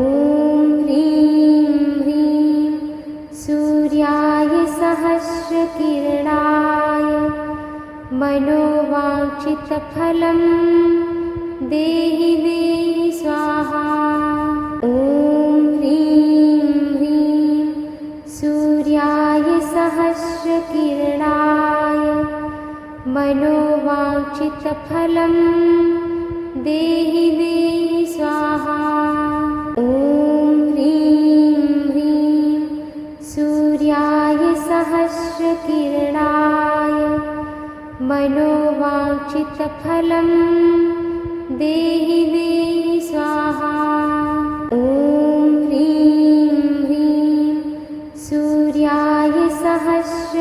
ह्रीं ह्रीं सूर्याय सहस्रकिरणाय मनोवाञ्छितफलं देहि देहि स्वाहा। ॐ ह्रीं ह्रीं सूर्याय सहस्रकिरणाय मनोवाञ्छितफलं देहि देहि स्वाहा। ॐ ह्रीं ह्रीं सूर्याय सहस्रकिरणाय मनोवाञ्छितफलं देहि देहि स्वाहा। ॐ ह्रीं ह्रीं सूर्याय सहस्रकिरणाय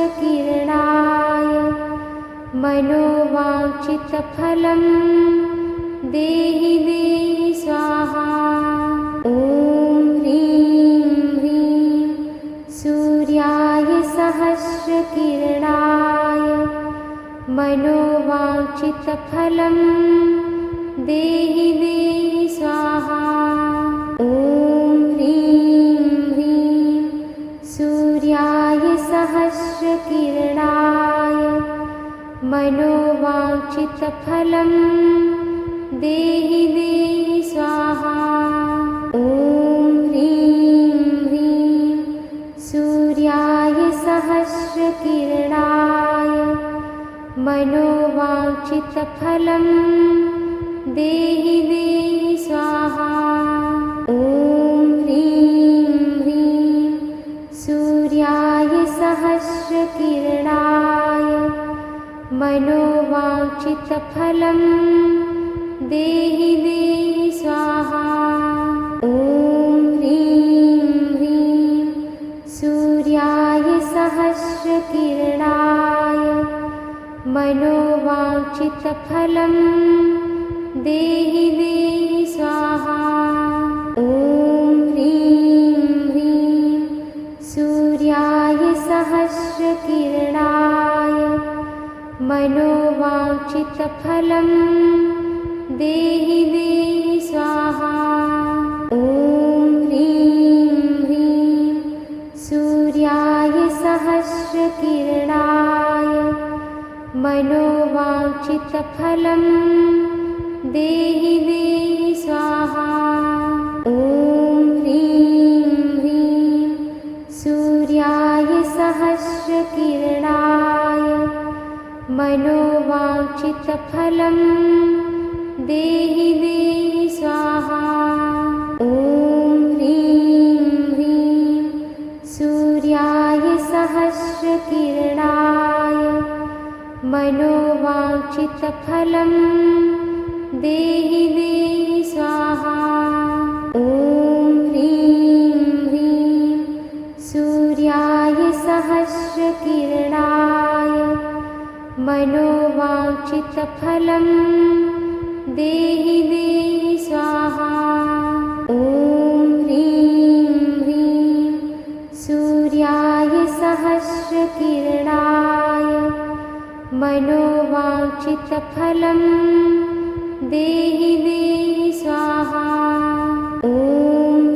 मनोवाञ्छितफलं देहि देहि स्वाहा। ॐ ह्रीं ह्रीं सूर्याय सहस्रकिरणाय मनोवाञ्छितफलं देहि देहि स्वाहा। ॐ ह्रीं ह्रीं सूर्याय सहस्रकिरणाय मनोवाञ्छितफलं देहि देहि स्वाहा। ॐ ह्रीं ह्रीं सूर्याय सहस्रकिरणाय मनोवाञ्छितफलं देहि देहि स्वाहा। ॐ ह्रीं ह्रीं सूर्याय सहस्रकिरणाय मनोवाञ्छितफलं देहि देहि स्वाहा। ॐ ह्रीं ह्रीं सूर्याय सहस्रकिरणाय मनोवाञ्छितफलं देहि देहि स्वाहा। ॐ ह्रीं ह्रीं सूर्याय सहस्रकिरणाय मनोवाञ्छितफलं देहि देहि स्वाहा। ॐ ह्रीं ह्रीं सूर्याय सहस्रकिरणाय मनोवाञ्छितफलं देहि देहि स्वाहा। ॐ ह्रीं ह्रीं सूर्याय सहस्रकिरणाय मनोवाञ्छितफलं देहि देहि स्वाहा। ॐ ह्रीं ह्रीं सूर्याय सहस्रकिरणाय मनोवाञ्छितफलं देहि देहि स्वाहा। ॐ ह्रीं ह्रीं सूर्याय सहस्रकिरणाय मनोवाञ्छितफलं मनोवाञ्छितफलं देहि देहि स्वाहा। ॐ ह्रीं ह्रीं सूर्याय सहस्रकिरणाय मनोवाञ्छितफलं देहि देहि स्वाहा। ॐ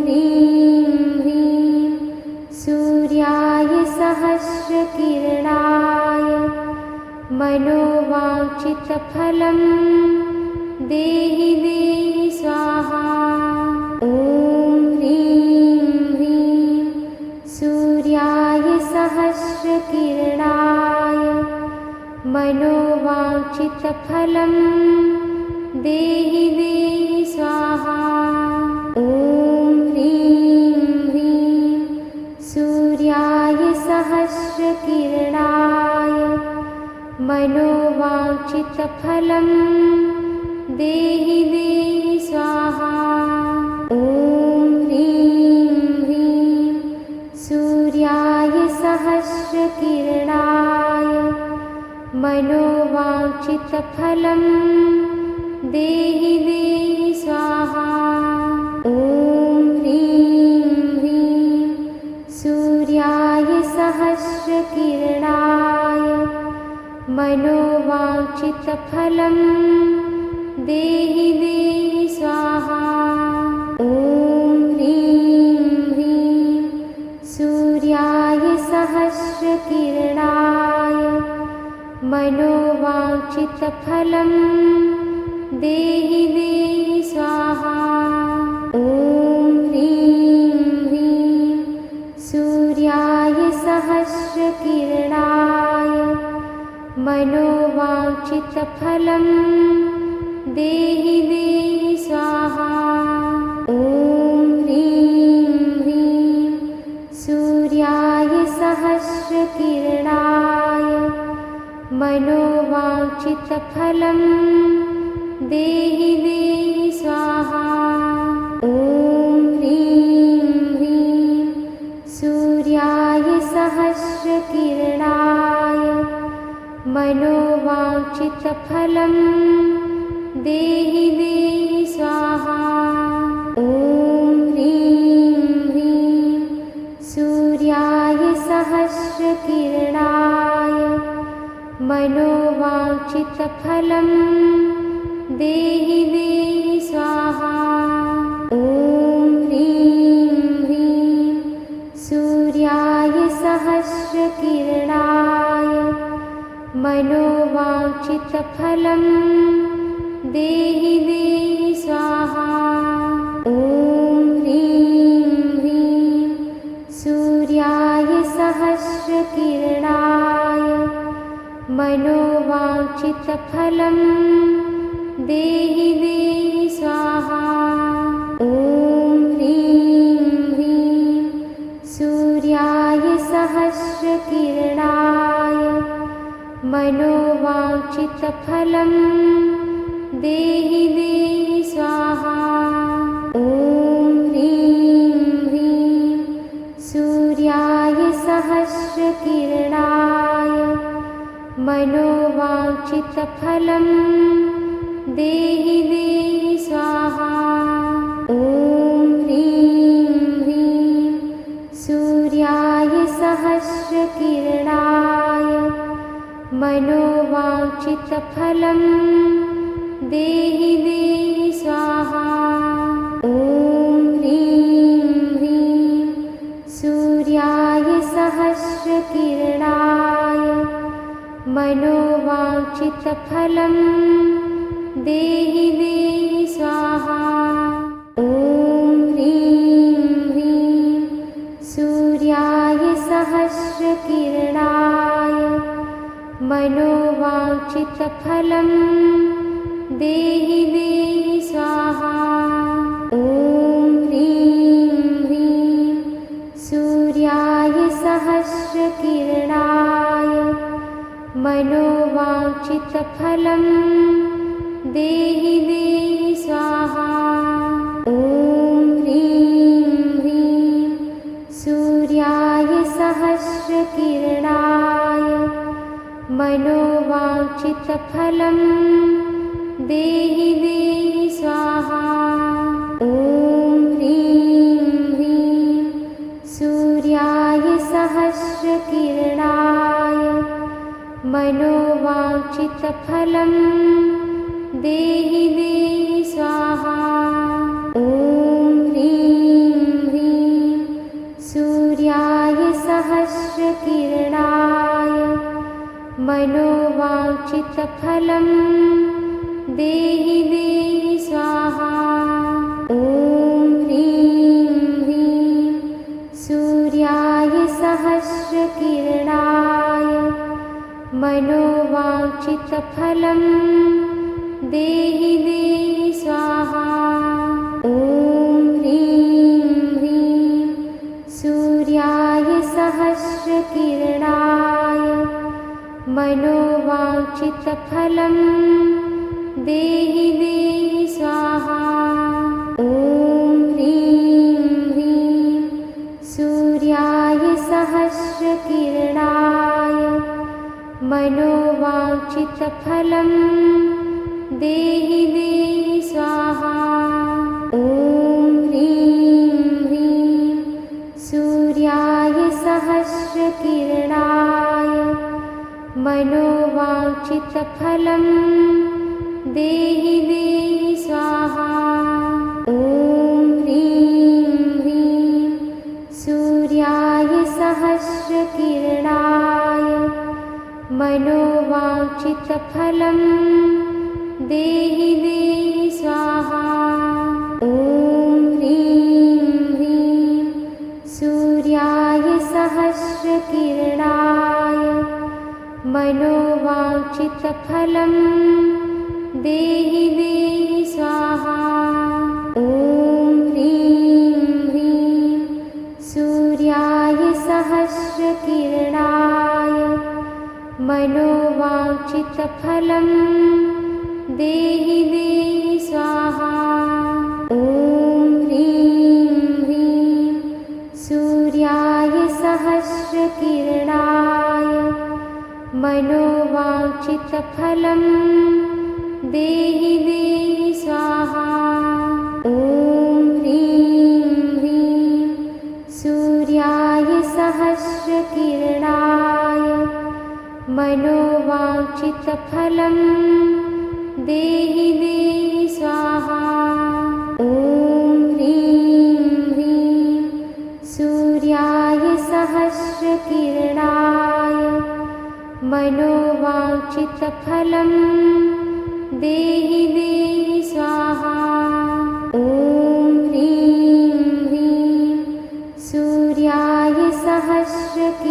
ह्रीं ह्रीं सूर्याय सहस्रकिरणाय मनोवाञ्छितफलं देहि देहि स्वाहा। ॐ ह्रीं ह्रीं सूर्याय सहस्रकिरणाय मनोवाञ्छितफलं देहि देहि स्वाहा। ॐ ह्रीं ह्रीं सूर्याय सहस्रकिरणाय मनोवाञ्छितफलं देहि देहि स्वाहा। ॐ ह्रीं ह्रीं सूर्याय सहस्रकिरणाय मनोवाञ्छितफलं देहि देहि स्वाहा। ॐ ह्रीं ह्रीं सूर्याय सहस्रकिरणाय मनोवाञ्छितफलं देहि देहि स्वाहा। ॐ ह्रीं ह्रीं सूर्याय सहस्रकिरणाय मनोवाञ्छितफलं देहि देहि स्वाहा। ॐ ह्रीं ह्रीं सूर्याय सहस्रकिरणाय मनोवाञ्छितफलं देहि देहि स्वाहा। ॐ ह्रीं ह्रीं सूर्याय सहस्रकिरणाय मनोवाञ्छितफलं देहि देहि स्वाहा। ॐ ह्रीं ह्रीं सूर्याय सहस्रकिरणाय मनोवाञ्छितफलं देहि देहि स्वाहा। ॐ ह्रीं ह्रीं सूर्याय सहस्रकिरणाय मनोवाञ्छितफलं देहि देहि स्वाहा। ॐ ह्रीं ह्रीं सूर्याय सहस्रकिरणाय मनोवाञ्छितफलं देहि देहि स्वाहा। ॐ ह्रीं ह्रीं सूर्याय सहस्रकिरणाय मनोवाञ्छितफलं देहि देहि स्वाहा। ॐ ह्रीं ह्रीं सूर्याय सहस्रकिरणाय मनोवाञ्छितफलं देहि देहि स्वाहा। ॐ ह्रीं ह्रीं सूर्याय सहस्रकिरणाय मनोवाञ्छितफलं देहि देहि स्वाहा। ॐ ह्रीं ह्रीं सूर्याय सहस्रकिरणाय मनोवाञ्छितफलं देहि देहि स्वाहा। ॐ ह्रीं ह्रीं सूर्याय सहस्रकिरणाय मनोवाञ्छितफलं देहि देहि स्वाहा। ॐ ह्रीं ह्रीं सूर्याय सहस्रकिरणाय मनोवाञ्छितफलं देहि देहि स्वाहा। ॐ ह्रीं ह्रीं सूर्याय सहस्रकिरणाय मनोवाञ्छितफलं देहि देहि स्वाहा। ॐ ह्रीं ह्रीं सूर्याय सहस्रकिरणाय मनोवाञ्छितफलं मनोवाञ्छितफलं देहि देहि स्वाहा। ॐ ह्रीं ह्रीं सूर्याय सहस्रकिरणाय मनोवाञ्छितफलं देहि देहि स्वाहा। ॐ ह्रीं ह्रीं सूर्याय सहस्रकिरणाय मनोवाञ्छितफलं देहि देहि स्वाहा। ॐ ह्रीं ह्रीं सूर्याय सहस्रकिरणाय मनोवाञ्छितफलं देहि देहि स्वाहा। ॐ ह्रीं ह्रीं सूर्याय सहस्रकिरणाय मनोवाञ्छितफलं देहि देहि स्वाहा। ॐ ह्रीं ह्रीं सूर्याय सहस्रकिरणाय मनोवाञ्छितफलं देहि देहि स्वाहा। ॐ ह्रीं ह्रीं सूर्याय सहस्रकिरणाय मनोवाञ्छितफलं देहि देहि स्वाहा। ॐ ह्रीं ह्रीं सूर्याय सहस्रकिरणाय मनोवाञ्छितफलं देहि देहि स्वाहा। ॐ ह्रीं ह्रीं सूर्याय सहस्रकिरणाय मनोवाञ्छितफलं देहि देहि स्वाहा। ॐ ह्रीं ह्रीं सूर्याय सहस्रकिरणाय मनोवाञ्छितफलं देहि देहि स्वाहा। ॐ ह्रीं ह्रीं सूर्याय सहस्रकिरणाय मनोवाञ्छितफलं देहि देहि स्वाहा। ॐ ह्रीं ह्रीं सूर्याय सहस्रकिरणाय मनोवाञ्छितफलं देहि देहि स्वाहा। ॐ ह्रीं ह्रीं सूर्याय सहस्रकिरणाय मनोवाञ्छितफलं देहि देहि स्वाहा। ॐ ह्रीं ह्रीं सूर्याय सहस्रकिरणाय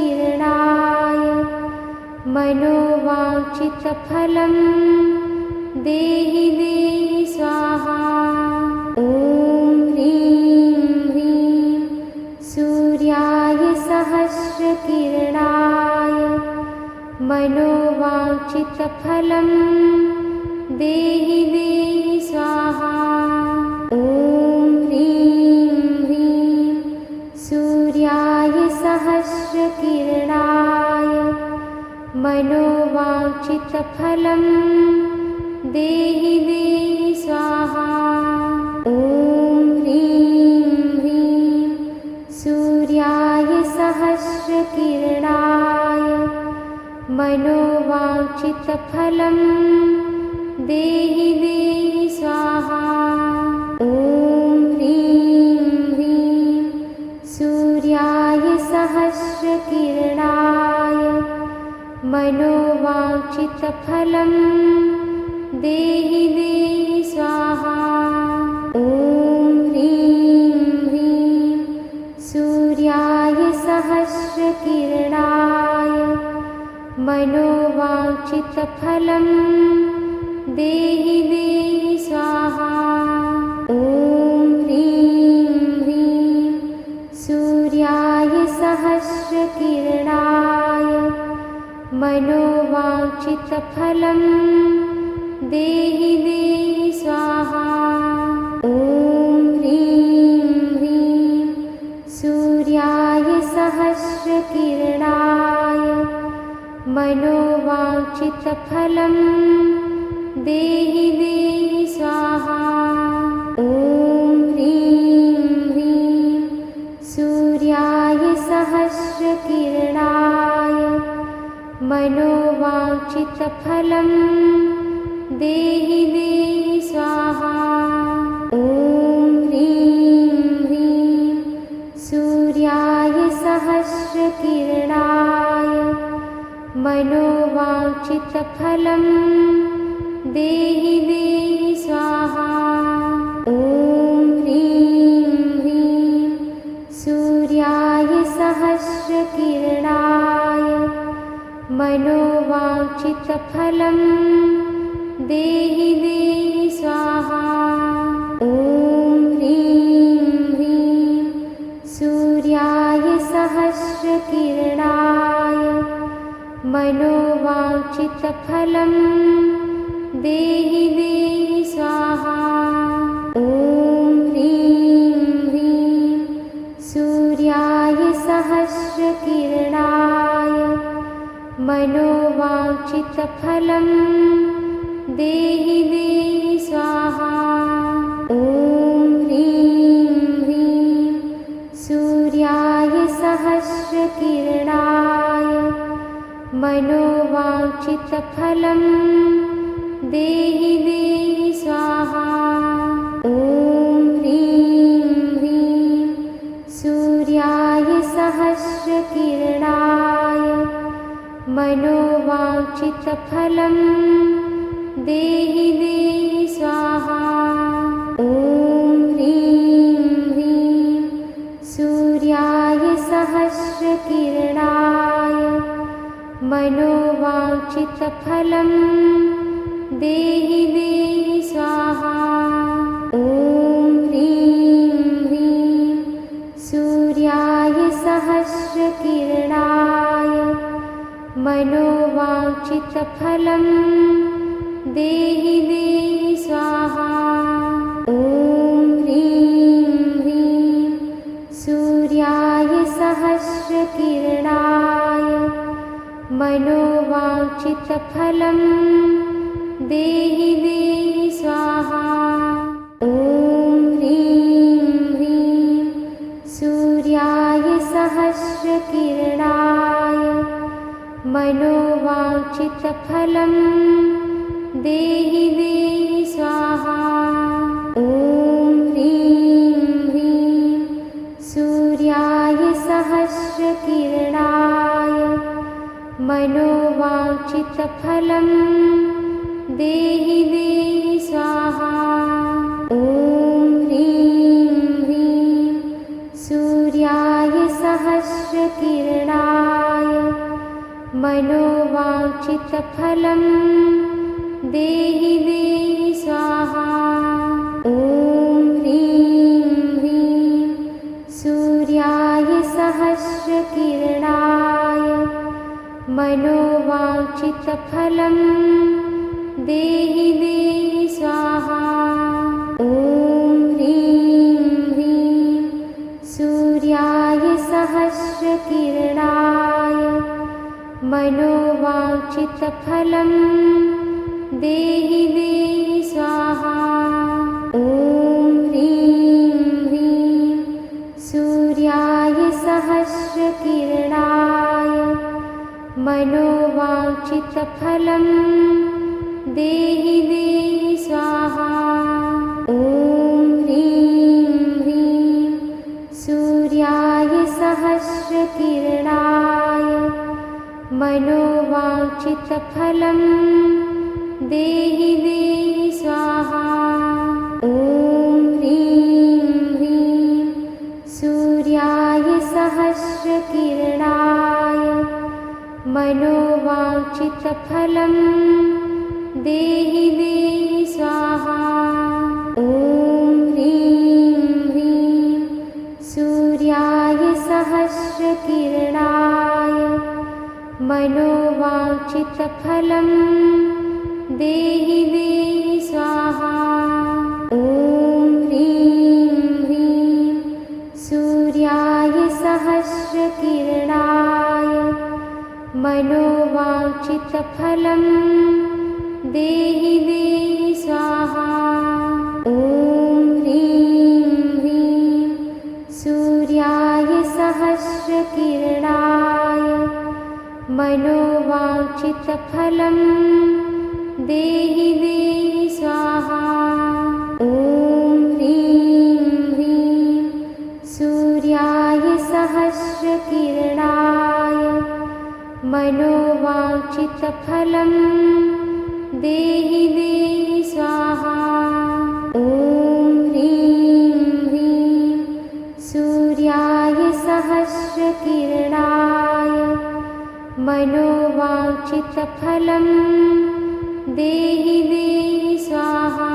मनोवाञ्छितफलं देहि देहि स्वाहा। ॐ ह्रीं ह्रीं सूर्याय सहस्रकिरणाय मनोवाञ्छितफलं देहि देहि स्वाहा। ॐ ह्रीं ह्रीं सूर्याय सहस्रकिरणाय मनोवाञ्छितफलं देहि देहि स्वाहा। ॐ ह्रीं ह्रीं सूर्याय सहस्रकिरणाय मनोवाञ्छितफलं देहि देहि स्वाहा। ॐ ह्रीं ह्रीं सूर्याय सहस्रकिरणाय मनोवाञ्छितफलं देहि देहि स्वाहा। ॐ ह्रीं ह्रीं सूर्याय सहस्रकिरणाय मनोवाञ्छितफलं देहि देहि स्वाहा। ॐ ह्रीं ह्रीं सूर्याय सहस्रकिरणाय मनोवाञ्छितफलं देहि देहि स्वाहा। ॐ ह्रीं ह्रीं सूर्याय सहस्रकिरणाय मनोवाञ्छितफलं मनोवाञ्छितफलं देहि देहि स्वाहा। ॐ ह्रीं ह्रीं सूर्याय सहस्रकिरणाय मनोवाञ्छितफलं देहि देहि स्वाहा। ॐ ह्रीं ह्रीं सूर्याय सहस्रकिरणाय मनोवाञ्छितफलं देहि देहि स्वाहा। ॐ ह्रीं ह्रीं सूर्याय सहस्रकिरणाय मनोवाञ्छितफलं देहि देहि स्वाहा। ॐ ह्रीं ह्रीं सूर्याय सहस्रकिरणाय मनोवाञ्छितफलं देहि देहि स्वाहा। ॐ ह्रीं ह्रीं सूर्याय सहस्रकिरणाय मनोवाञ्छितफलं देहि देहि स्वाहा। ॐ ह्रीं ह्रीं सूर्याय सहस्रकिरणाय मनोवाञ्छितफलं देहि देहि स्वाहा। ॐ ह्रीं ह्रीं सूर्याय सहस्रकिरणाय मनोवाञ्छितफलं देहि देहि स्वाहा। ॐ ह्रीं ह्रीं सूर्याय सहस्रकिरणाय मनोवाञ्छितफलं देहि देहि स्वाहा। ॐ ह्रीं ह्रीं सूर्याय सहस्रकिरणाय मनोवाञ्छितफलं देहि देहि स्वाहा। ॐ ह्रीं ह्रीं सूर्याय सहस्रकिरणाय मनोवाञ्छितफलं देहि देहि स्वाहा। ॐ ह्रीं ह्रीं सूर्याय सहस्रकिरणाय मनोवाञ्छितफलं देहि देहि स्वाहा। ॐ ह्रीं ह्रीं सूर्याय सहस्रकिरणाय मनोवाञ्छितफलं देहि देहि स्वाहा। ॐ ह्रीं ह्रीं सूर्याय सहस्रकिरणाय मनोवाञ्छितफलं देहि देहि स्वाहा। ॐ ह्रीं ह्रीं सूर्याय सहस्रकिरणाय मनोवाञ्छितफलं देहि देहि स्वाहा। ॐ ह्रीं ह्रीं सूर्याय सहस्रकिरणाय मनोवाञ्छितफलं देहि देहि स्वाहा। ॐ ह्रीं ह्रीं सूर्याय सहस्रकिरणाय मनोवाञ्छितफलं देहि देहि स्वाहा। ॐ ह्रीं ह्रीं सूर्याय सहस्रकिरणाय मनोवाञ्छितफलं देहि देहि स्वाहा। ॐ ह्रीं ह्रीं सूर्याय सहस्रकिरणाय मनोवाञ्छितफलं देहि देहि स्वाहा। ॐ ह्रीं ह्रीं सूर्याय सहस्रकिरणाय मनोवाञ्छितफलं देहि देहि स्वाहा। ॐ ह्रीं ह्रीं सूर्याय सहस्रकिरणाय मनोवाञ्छितफलं मनोवाञ्छितफलं देहि देहि स्वाहा। ॐ ह्रीं ह्रीं सूर्याय सहस्रकिरणाय मनोवाञ्छितफलं देहि देहि स्वाहा। ॐ ह्रीं ह्रीं सूर्याय सहस्रकिरणाय मनोवाञ्छितफलं देहि देहि स्वाहा। ॐ ह्रीं ह्रीं सूर्याय सहस्रकिरणाय मनोवाञ्छितफलं देहि देहि स्वाहा।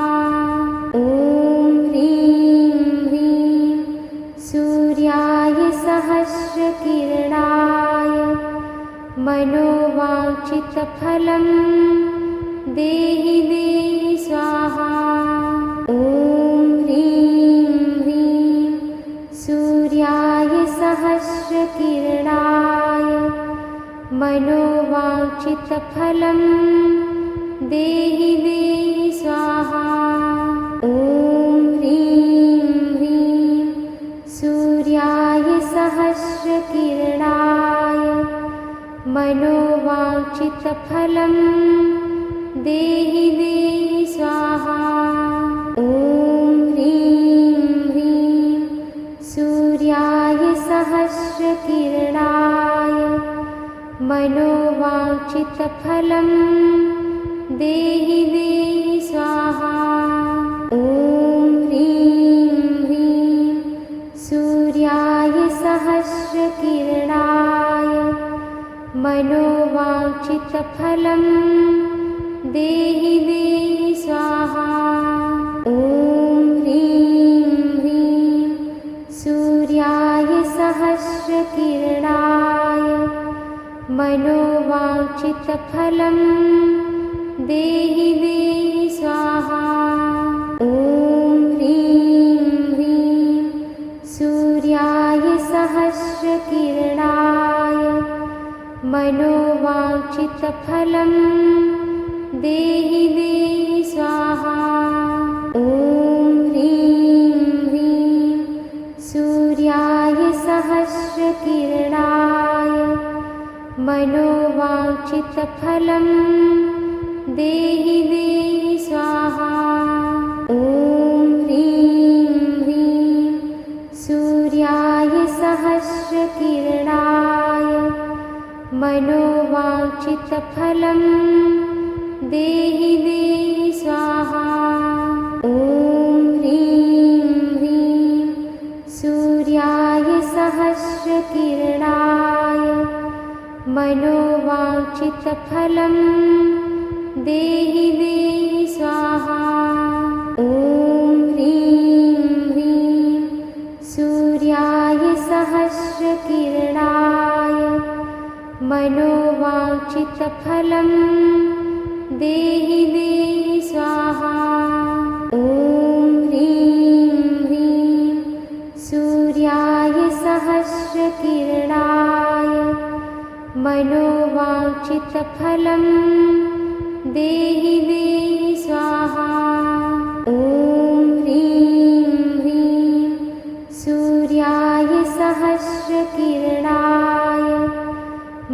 ॐ ह्रीं ह्रीं सूर्याय सहस्रकिरणाय मनोवाञ्छितफलं देहि देहि स्वाहा। ॐ ह्रीं ह्रीं सूर्याय सहस्रकिरणाय मनोवाञ्छितफलं देहि देहि स्वाहा। ॐ ह्रीं ह्रीं सूर्याय सहस्रकिरणाय मनोवाञ्छितफलं देहि देहि स्वाहा। ॐ ह्रीं ह्रीं सूर्याय सहस्रकिरणाय मनोवाञ्छितफलं देहि देहि स्वाहा। ॐ ह्रीं ह्रीं सूर्याय सहस्रकिरणाय मनोवाञ्छितफलं देहि देहि स्वाहा। ॐ ह्रीं ह्रीं सूर्याय सहस्रकिरणाय मनोवाञ्छितफलं देहि देहि स्वाहा। ॐ ह्रीं ह्रीं सूर्याय सहस्रकिरणाय मनोवाञ्छितफलं देहि देहि स्वाहा। ॐ ह्रीं ह्रीं सूर्याय सहस्रकिरणाय मनोवाञ्छितफलं देहि देहि स्वाहा। ॐ ह्रीं ह्रीं सूर्याय सहस्रकिरणाय मनोवाञ्छितफलं देहि देहि स्वाहा। ॐ ह्रीं ह्रीं सूर्याय सहस्रकिरणाय मनोवाञ्छितफलं देहि देहि स्वाहा। ॐ ह्रीं ह्रीं सूर्याय सहस्रकिरणाय मनोवाञ्छितफलं देहि देहि स्वाहा। ॐ ह्रीं ह्रीं सूर्याय सहस्रकिरणाय मनोवाञ्छितफलं देहि देहि स्वाहा। ॐ ह्रीं ह्रीं सूर्याय सहस्रकिरणाय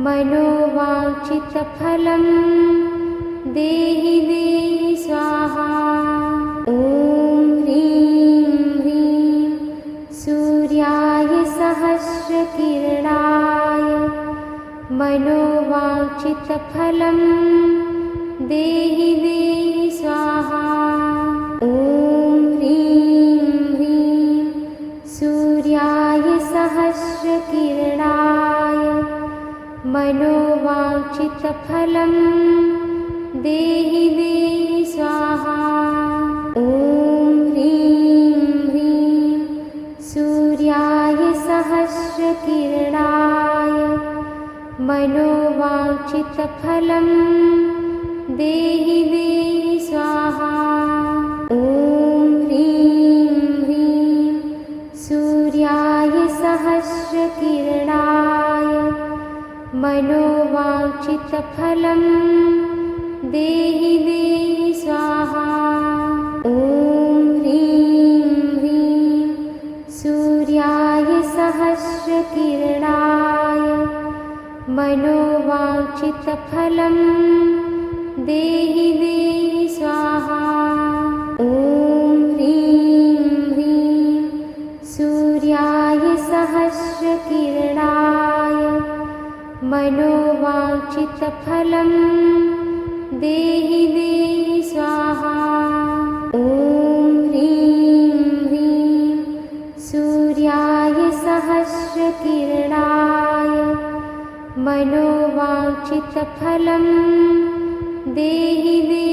मनोवाञ्छितफलं देहि देहि स्वाहा। ॐ ह्रीं ह्रीं सूर्याय सहस्रकिरणाय मनोवाञ्छितफलं देहि देहि स्वाहा। ॐ ह्रीं ह्रीं सूर्याय सहस्रकिरणाय मनोवाञ्छितफलं देहि देहि स्वाहा। ॐ ह्रीं ह्रीं सूर्याय सहस्रकिरणाय मनोवाञ्छितफलं देहि देहि स्वाहा। ॐ ह्रीं ह्रीं सूर्याय सहस्रकिरणाय मनोवाञ्छितफलं मनोवाञ्छितफलं देहि देहि स्वाहा। ॐ ह्रीं ह्रीं सूर्याय सहस्रकिरणाय मनोवाञ्छितफलं देहि देहि स्वाहा। ॐ ह्रीं ह्रीं सूर्याय सहस्रकिरणाय मनोवाञ्छितफलं देहि देहि स्वाहा। ॐ ह्रीं ह्रीं सूर्याय सहस्रकिरणाय मनोवाञ्छितफलं देहि देहि